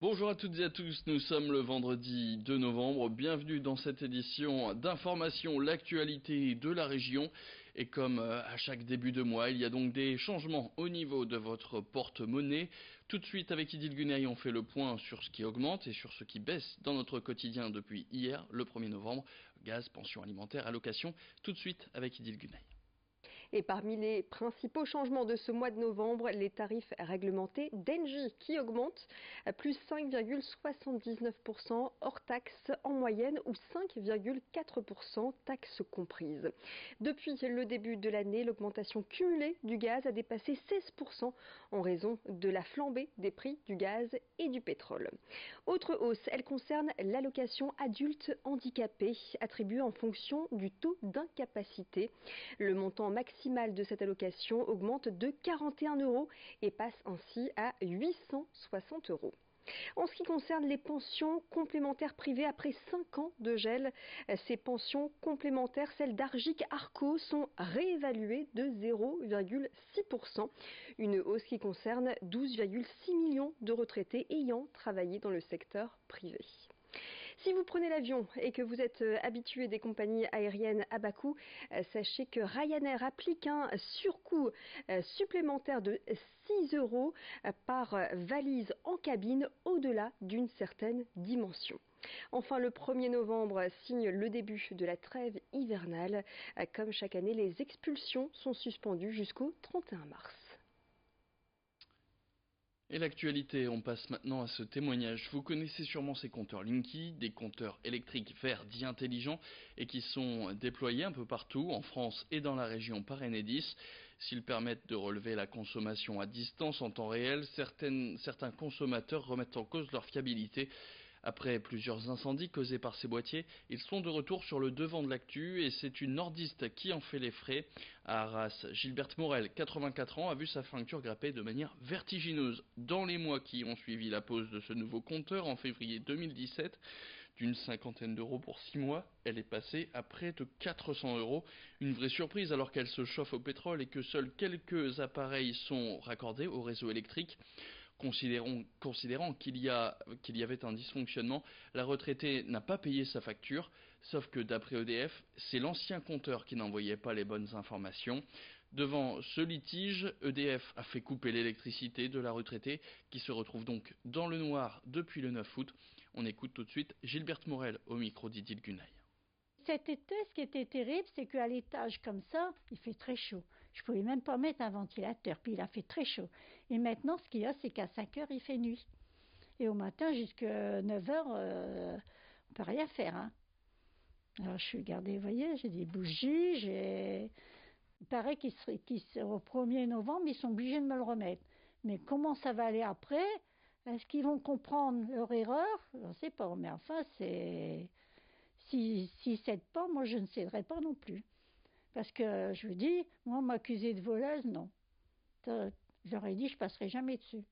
Bonjour à toutes et à tous, nous sommes le vendredi 2 novembre, bienvenue dans cette édition d'information, l'actualité de la région. Et comme à chaque début de mois, il y a donc des changements au niveau de votre porte-monnaie. Tout de suite avec Idil Gunay, on fait le point sur ce qui augmente et sur ce qui baisse dans notre quotidien depuis hier, le 1er novembre. Gaz, pension alimentaire, allocation, tout de suite avec Idil Gunay. Et parmi les principaux changements de ce mois de novembre, les tarifs réglementés d'Engie qui augmentent à plus 5,79% hors taxe en moyenne ou 5,4% taxes comprises. Depuis le début de l'année, l'augmentation cumulée du gaz a dépassé 16% en raison de la flambée des prix du gaz et du pétrole. Autre hausse, elle concerne l'allocation adulte handicapé attribuée en fonction du taux d'incapacité. Le montant maximal de cette allocation augmente de 41 € et passe ainsi à 860 €. En ce qui concerne les pensions complémentaires privées, après 5 ans de gel, ces pensions complémentaires, celles d'Argic Arco, sont réévaluées de 0,6%. Une hausse qui concerne 12,6 millions de retraités ayant travaillé dans le secteur privé. Si vous prenez l'avion et que vous êtes habitué des compagnies aériennes à bas coût, sachez que Ryanair applique un surcoût supplémentaire de 6 € par valise en cabine au-delà d'une certaine dimension. Enfin, le 1er novembre signe le début de la trêve hivernale. Comme chaque année, les expulsions sont suspendues jusqu'au 31 mars. Et l'actualité, on passe maintenant à ce témoignage. Vous connaissez sûrement ces compteurs Linky, des compteurs électriques verts dits intelligents et qui sont déployés un peu partout, en France et dans la région par Enedis. S'ils permettent de relever la consommation à distance en temps réel, certains consommateurs remettent en cause leur fiabilité. Après plusieurs incendies causés par ces boîtiers, ils sont de retour sur le devant de l'actu et c'est une nordiste qui en fait les frais. À Arras, Gilberte Morel, 84 ans, a vu sa facture grimper de manière vertigineuse. Dans les mois qui ont suivi la pose de ce nouveau compteur en février 2017, d'une cinquantaine d'euros pour 6 mois, elle est passée à près de 400 €. Une vraie surprise alors qu'elle se chauffe au pétrole et que seuls quelques appareils sont raccordés au réseau électrique. Considérant qu'il y avait un dysfonctionnement, la retraitée n'a pas payé sa facture, sauf que d'après EDF, c'est l'ancien compteur qui n'envoyait pas les bonnes informations. Devant ce litige, EDF a fait couper l'électricité de la retraitée, qui se retrouve donc dans le noir depuis le 9 août. On écoute tout de suite Gilberte Morel au micro d'Idil Gunay. Cet été, ce qui était terrible, c'est qu'à l'étage comme ça, il fait très chaud. Je pouvais même pas mettre un ventilateur, puis il a fait très chaud. Et maintenant, ce qu'il y a, c'est qu'à 5 heures, il fait nuit. Et au matin, jusqu'à 9 heures, on peut rien faire. Hein. Alors, je suis gardée, vous voyez, j'ai des bougies, Il paraît qu'au 1er novembre, ils sont obligés de me le remettre. Mais comment ça va aller après? Est-ce qu'ils vont comprendre leur erreur? Je ne sais pas, mais enfin, c'est... S'ils ne cèdent pas, moi je ne céderai pas non plus. Parce que je vous dis, moi m'accuser de voleuse, non. J'aurais dit, je passerai jamais dessus.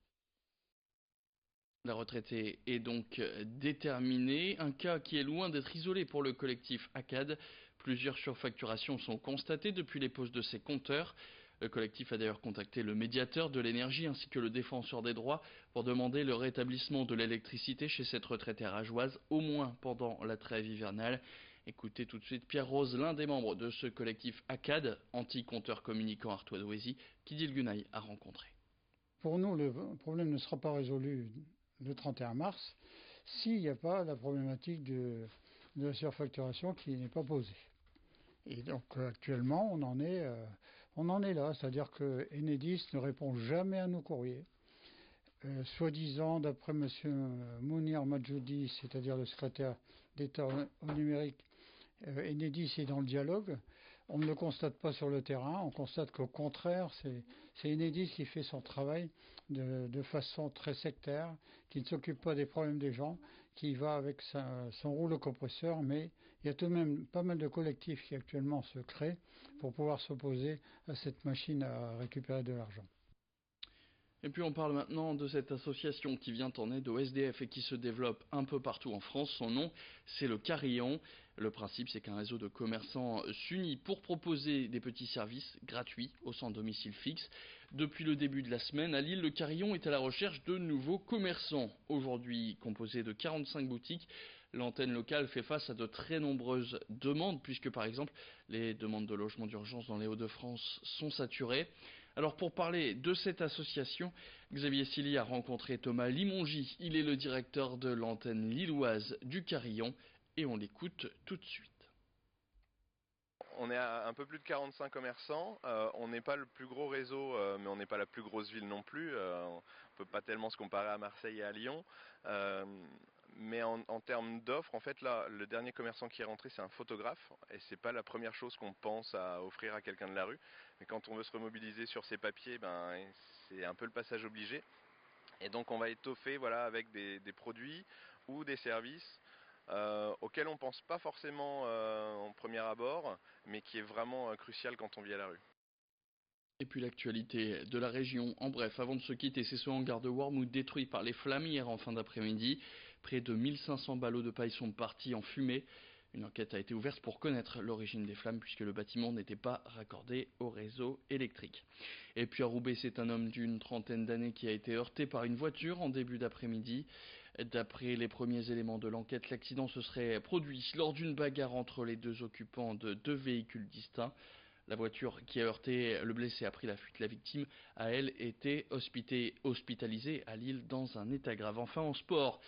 La retraitée est donc déterminée, un cas qui est loin d'être isolé pour le collectif ACAD. Plusieurs surfacturations sont constatées depuis les pauses de ces compteurs. Le collectif a d'ailleurs contacté le médiateur de l'énergie ainsi que le défenseur des droits pour demander le rétablissement de l'électricité chez cette retraitée rageoise, au moins pendant la trêve hivernale. Écoutez tout de suite Pierre Rose, l'un des membres de ce collectif ACAD, anti-compteur communicant Artois-Douaisis, qu'Idil Gunay a rencontré. Pour nous, le problème ne sera pas résolu le 31 mars s'il n'y a pas la problématique de la surfacturation qui n'est pas posée. Et donc actuellement, on en est là, c'est-à-dire que Enedis ne répond jamais à nos courriers. Soi-disant, d'après M. Mounir Majzoudi, c'est-à-dire le secrétaire d'État au numérique, Enedis est dans le dialogue. On ne le constate pas sur le terrain, on constate qu'au contraire, c'est Enedis qui fait son travail de façon très sectaire, qui ne s'occupe pas des problèmes des gens, qui va avec son rouleau compresseur, mais il y a tout de même pas mal de collectifs qui actuellement se créent pour pouvoir s'opposer à cette machine à récupérer de l'argent. Et puis on parle maintenant de cette association qui vient en aide au SDF et qui se développe un peu partout en France. Son nom, c'est le Carillon. Le principe, c'est qu'un réseau de commerçants s'unit pour proposer des petits services gratuits au sans domicile fixe. Depuis le début de la semaine, à Lille, le Carillon est à la recherche de nouveaux commerçants. Aujourd'hui composé de 45 boutiques, l'antenne locale fait face à de très nombreuses demandes, puisque par exemple, les demandes de logement d'urgence dans les Hauts-de-France sont saturées. Alors pour parler de cette association, Xavier Silly a rencontré Thomas Limongi. Il est le directeur de l'antenne lilloise du Carillon et on l'écoute tout de suite. On est à un peu plus de 45 commerçants, on n'est pas le plus gros réseau, mais on n'est pas la plus grosse ville non plus, on ne peut pas tellement se comparer à Marseille et à Lyon. Mais en termes d'offres, en fait là, le dernier commerçant qui est rentré, c'est un photographe, et c'est pas la première chose qu'on pense à offrir à quelqu'un de la rue. Mais quand on veut se remobiliser sur ses papiers, c'est un peu le passage obligé. Et donc on va étoffer avec des produits ou des services auquel on ne pense pas forcément en premier abord, mais qui est vraiment crucial quand on vit à la rue. Et puis l'actualité de la région, en bref, avant de se quitter, c'est ce hangar de Wormhout détruit par les flammes hier en fin d'après-midi. Près de 1500 ballots de paille sont partis en fumée. Une enquête a été ouverte pour connaître l'origine des flammes puisque le bâtiment n'était pas raccordé au réseau électrique. Et puis à Roubaix, c'est un homme d'une trentaine d'années qui a été heurté par une voiture en début d'après-midi. D'après les premiers éléments de l'enquête, l'accident se serait produit lors d'une bagarre entre les deux occupants de deux véhicules distincts. La voiture qui a heurté le blessé a pris la fuite. La victime a, elle, été hospitalisée à Lille dans un état grave. Enfin, en sport,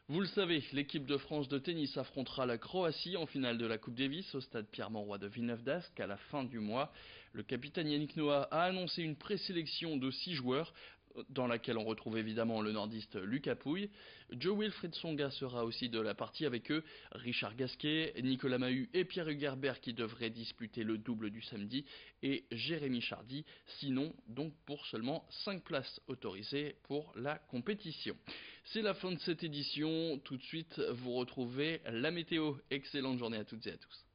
vous le savez, l'équipe de France de tennis affrontera la Croatie en finale de la Coupe Davis au stade Pierre-Mauroy de Villeneuve-d'Ascq à la fin du mois. Le capitaine Yannick Noah a annoncé une présélection de 6 joueurs, dans laquelle on retrouve évidemment le nordiste Lucas Pouille. Jo-Wilfried Tsonga sera aussi de la partie avec eux, Richard Gasquet, Nicolas Mahut et Pierre Hugerbert qui devraient disputer le double du samedi et Jérémy Chardy, sinon donc pour seulement 5 places autorisées pour la compétition. C'est la fin de cette édition, tout de suite vous retrouvez la météo. Excellente journée à toutes et à tous.